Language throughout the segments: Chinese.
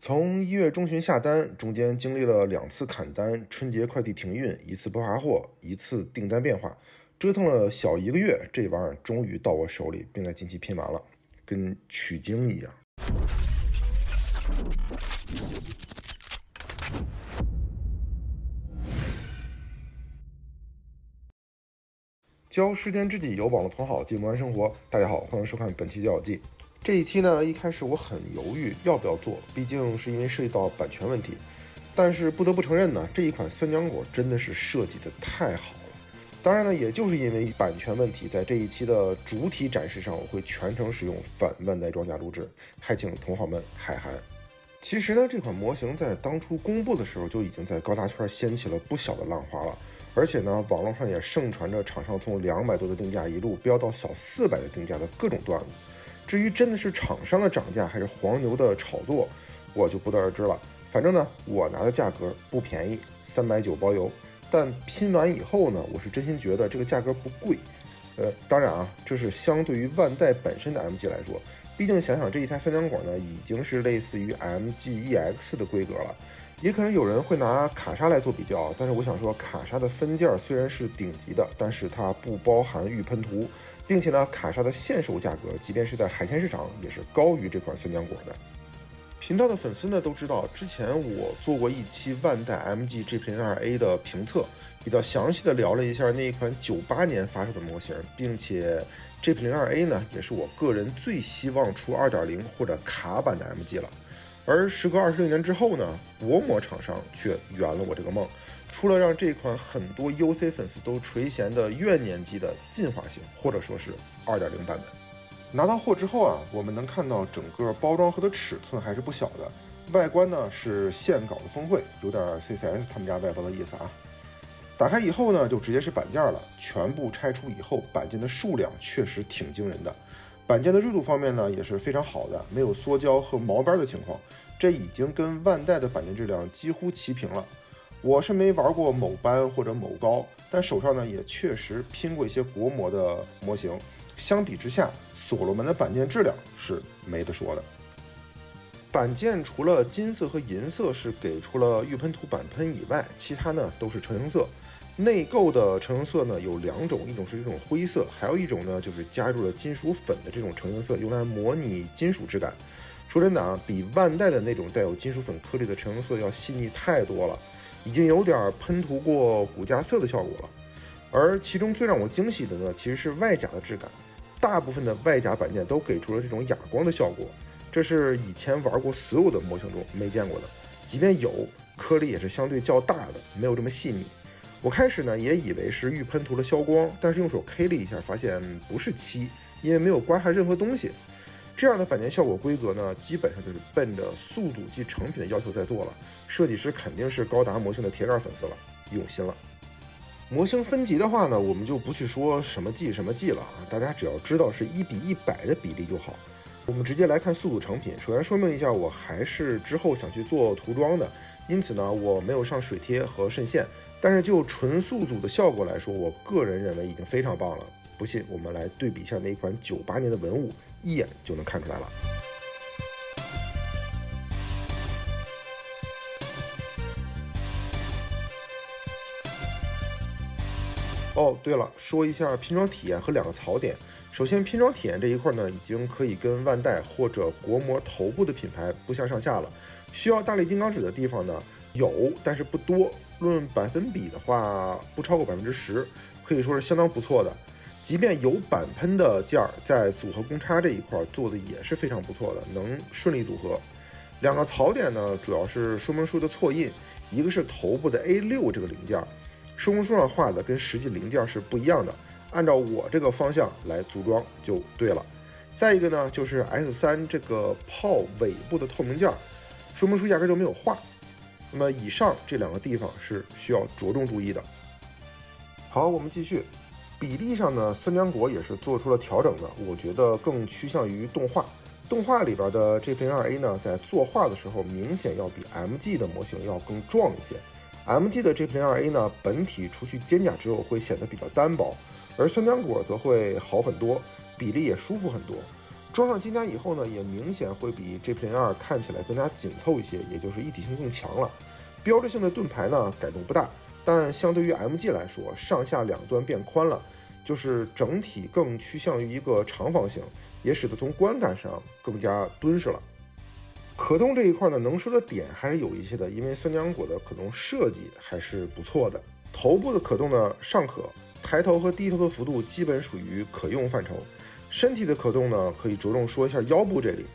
从1月中旬下单，中间经历了2次砍单，春节快递停运，1次不发货，1次订单变化，折腾了小1个月，这玩意儿终于到我手里，并在近期拼完了，跟取经一样。交时间知己，有网络同好，记摩安生活。大家好，欢迎收看本期教记。这一期呢，一开始我很犹豫要不要做，毕竟是因为涉及到版权问题。但是不得不承认呢，这一款酸浆果真的是设计的太好了。当然呢，也就是因为版权问题，在这一期的主体展示上，我会全程使用反万代装甲录制，还请同好们海涵。其实呢，这款模型在当初公布的时候就已经在高达圈掀起了不小的浪花了。而且呢，网络上也盛传着厂商从200多的定价一路飙到小400的定价的各种段子。至于真的是厂商的涨价还是黄牛的炒作，我就不得而知了。反正呢，我拿的价格不便宜，390包邮。但拼完以后呢，我是真心觉得这个价格不贵。当然啊，这是相对于万代本身的 MG 来说，毕竟想想这一台酸浆果呢，已经是类似于 MG-EX 的规格了。也可能有人会拿卡莎来做比较，但是我想说，卡莎的分件虽然是顶级的，但是它不包含预喷涂，并且呢，卡莎的现售价格，即便是在海鲜市场，也是高于这款酸浆果的。频道的粉丝呢都知道，之前我做过一期万代 MG G02A 的评测，比较详细的聊了一下那一款98年发售的模型，并且 G02A 呢也是我个人最希望出 2.0 或者卡版的 MG 了。而时隔26年之后呢，薄膜厂商却圆了我这个梦，出了让这款很多 UC 粉丝都垂涎的怨念级的进化型，或者说是 2.0 版本。拿到货之后啊，我们能看到整个包装盒的尺寸还是不小的，外观呢是现稿的峰会，有点 CCS 他们家外包的意思啊。打开以后呢，就直接是板件了，全部拆出以后，板件的数量确实挺惊人的。板件的热度方面呢也是非常好的，没有缩胶和毛边的情况，这已经跟万代的板件质量几乎齐平了。我是没玩过某斑或者某高，但手上呢也确实拼过一些国模的模型，相比之下，所罗门的板件质量是没得说的。板件除了金色和银色是给出了预喷涂板喷以外，其他呢都是成型色。内购的成型色呢有2种，一种是这种灰色，还有一种呢就是加入了金属粉的这种成型色，用来模拟金属质感。说真的啊，比万代的那种带有金属粉颗粒的成型色要细腻太多了，已经有点喷涂过骨架色的效果了。而其中最让我惊喜的呢，其实是外甲的质感，大部分的外甲板件都给出了这种哑光的效果，这是以前玩过所有的模型中没见过的，即便有，颗粒也是相对较大的，没有这么细腻。我开始呢也以为是预喷涂了消光，但是用手 K 了一下，发现不是漆，因为没有刮下任何东西。这样的板件效果规格呢，基本上就是奔着速度及成品的要求在做了。设计师肯定是高达模型的铁杆粉丝了，用心了。模型分级的话呢，我们就不去说什么 G 什么 G 了啊，大家只要知道是1:100的比例就好。我们直接来看速度成品。首先说明一下，我还是之后想去做涂装的，因此呢，我没有上水贴和渗线。但是就纯素组的效果来说，我个人认为已经非常棒了。不信，我们来对比一下那一款98年的文物，一眼就能看出来了。哦，对了，说一下拼装体验和2个槽点。首先，拼装体验这一块呢，已经可以跟万代或者国模头部的品牌不相上下了。需要大力金刚指的地方呢有，但是不多。论百分比的话，不超过10%，可以说是相当不错的。即便有板喷的件儿，在组合公差这一块做的也是非常不错的，能顺利组合。2个槽点呢，主要是说明书的错印，一个是头部的 A6 这个零件，说明书上画的跟实际零件是不一样的，按照我这个方向来组装就对了。再一个呢，就是 S3 这个炮尾部的透明件，说明书压根就没有画。那么以上这2个地方是需要着重注意的。好，我们继续。比例上呢，酸浆果也是做出了调整的，我觉得更趋向于动画。动画里边的 G02A 呢，在作画的时候明显要比 MG 的模型要更壮一些。MG 的 G02A 呢，本体除去肩甲之后会显得比较单薄，而酸浆果则会好很多，比例也舒服很多。装上金夹以后呢，也明显会比 GP02 看起来更加紧凑一些，也就是一体性更强了。标志性的盾牌呢改动不大，但相对于 MG 来说，上下两端变宽了，就是整体更趋向于一个长方形，也使得从观感上更加敦实了。可动这一块呢，能说的点还是有一些的，因为酸浆果的可动设计还是不错的。头部的可动呢尚可，抬头和低头的幅度基本属于可用范畴。身体的可动呢，可以着重说一下腰部这里。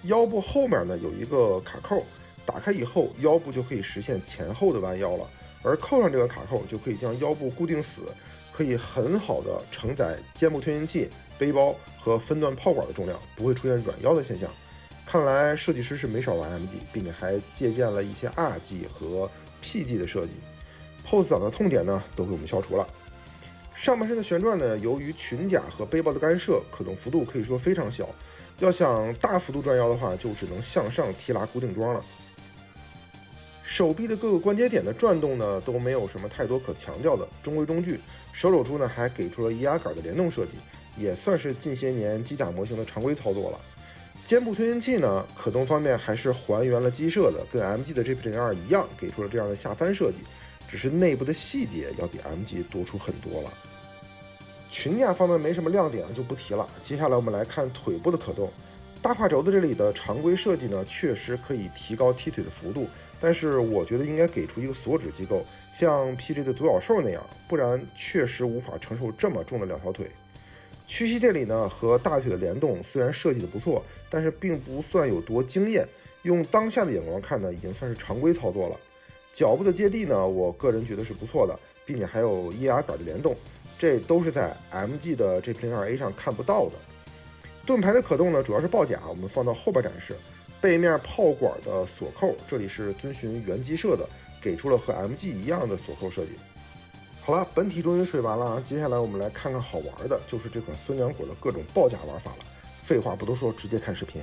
腰部后面呢有一个卡扣，打开以后，腰部就可以实现前后的弯腰了。而扣上这个卡扣，就可以将腰部固定死，可以很好的承载肩部推进器、背包和分段炮管的重量，不会出现软腰的现象。看来设计师是没少玩 MG， 并且还借鉴了一些 RG 和 PG 的设计。POSE 党的痛点呢，都给我们消除了。上半身的旋转呢，由于裙甲和背包的干涉，可动幅度可以说非常小。要想大幅度转腰的话，就只能向上提拉固定桩了。手臂的各个关节点的转动呢，都没有什么太多可强调的，中规中矩。手肘处呢，还给出了液压杆的联动设计，也算是近些年机甲模型的常规操作了。肩部推进器呢，可动方面还是还原了机设的，跟 MG 的 GP02 一样，给出了这样的下翻设计。只是内部的细节要比 MG 多出很多了。裙甲方面没什么亮点就不提了。接下来我们来看腿部的可动。大胯轴的这里的常规设计呢，确实可以提高踢腿的幅度，但是我觉得应该给出一个锁止机构，像 PG 的独角兽那样，不然确实无法承受这么重的两条腿。屈膝这里呢，和大腿的联动虽然设计的不错，但是并不算有多惊艳。用当下的眼光看呢，已经算是常规操作了。脚部的接地呢，我个人觉得是不错的，并且还有液压杆的联动，这都是在 MG 的 GP02A 上看不到的。盾牌的可动呢，主要是爆甲，我们放到后边展示。背面炮管的锁扣，这里是遵循原机设的，给出了和 MG 一样的锁扣设计。好了，本体终于水完了，接下来我们来看看好玩的，就是这款酸浆果的各种爆甲玩法了。废话不多说，直接看视频。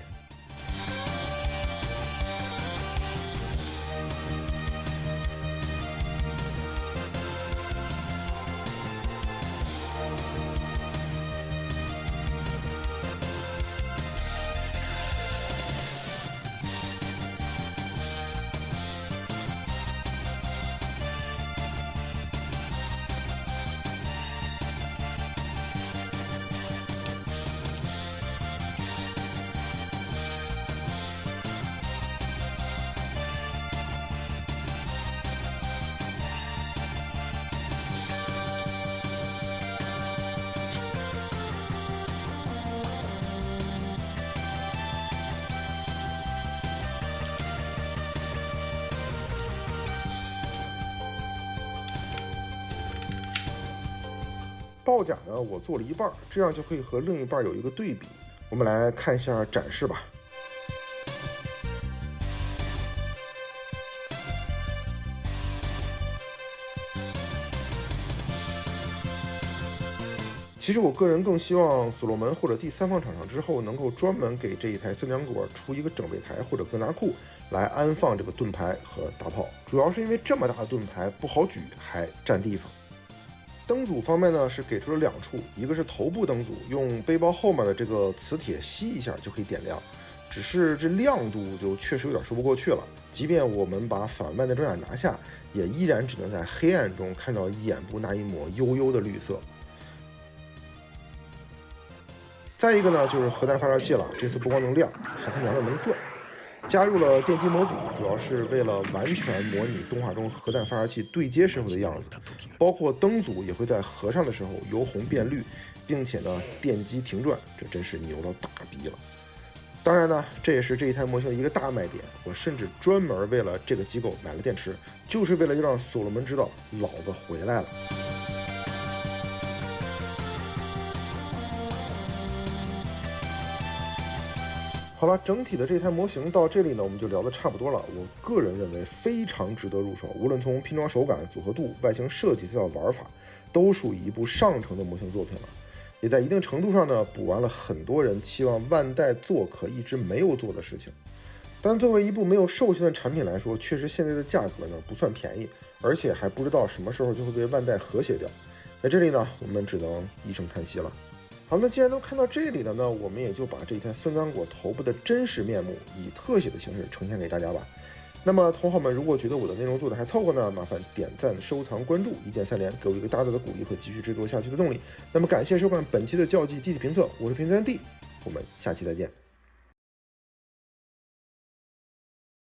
爆甲呢，我做了一半，这样就可以和另一半有一个对比。我们来看一下展示吧。其实我个人更希望所罗门或者第三方厂商之后能够专门给这一台酸浆果出一个整备台或者格纳库来安放这个盾牌和大炮，主要是因为这么大的盾牌不好举，还占地方。灯组方面呢，是给出了两处，一个是头部灯组，用背包后面的这个磁铁吸一下就可以点亮，只是这亮度就确实有点说不过去了。即便我们把反面的装甲拿下，也依然只能在黑暗中看到眼部那一抹幽幽的绿色。再一个呢，就是核弹发射器了，这次不光能亮，还他娘的能转。加入了电机模组，主要是为了完全模拟动画中核弹发射器对接时候的样子，包括灯组也会在合上的时候由红变绿，并且呢电机停转，这真是牛到大逼了。当然呢，这也是这一台模型的一个大卖点，我甚至专门为了这个机构买了电池，就是为了让所罗门知道老子回来了。好了，整体的这台模型到这里呢，我们就聊得差不多了。我个人认为非常值得入手，无论从拼装手感、组合度、外形设计再到玩法，都属于一部上乘的模型作品了。也在一定程度上呢，补完了很多人期望万代做可一直没有做的事情。但作为一部没有授权的产品来说，确实现在的价格呢不算便宜，而且还不知道什么时候就会被万代和谐掉。在这里呢，我们只能一声叹息了。好，那既然都看到这里了呢，我们也就把这一台孙刚果头部的真实面目以特写的形式呈现给大家吧。那么同好们，如果觉得我的内容做的还凑合呢，麻烦点赞、收藏、关注，一键三连，给我一个大大的鼓励和继续制作下去的动力。那么感谢收看本期的教技机体评测，我是评测员 D，我们下期再见。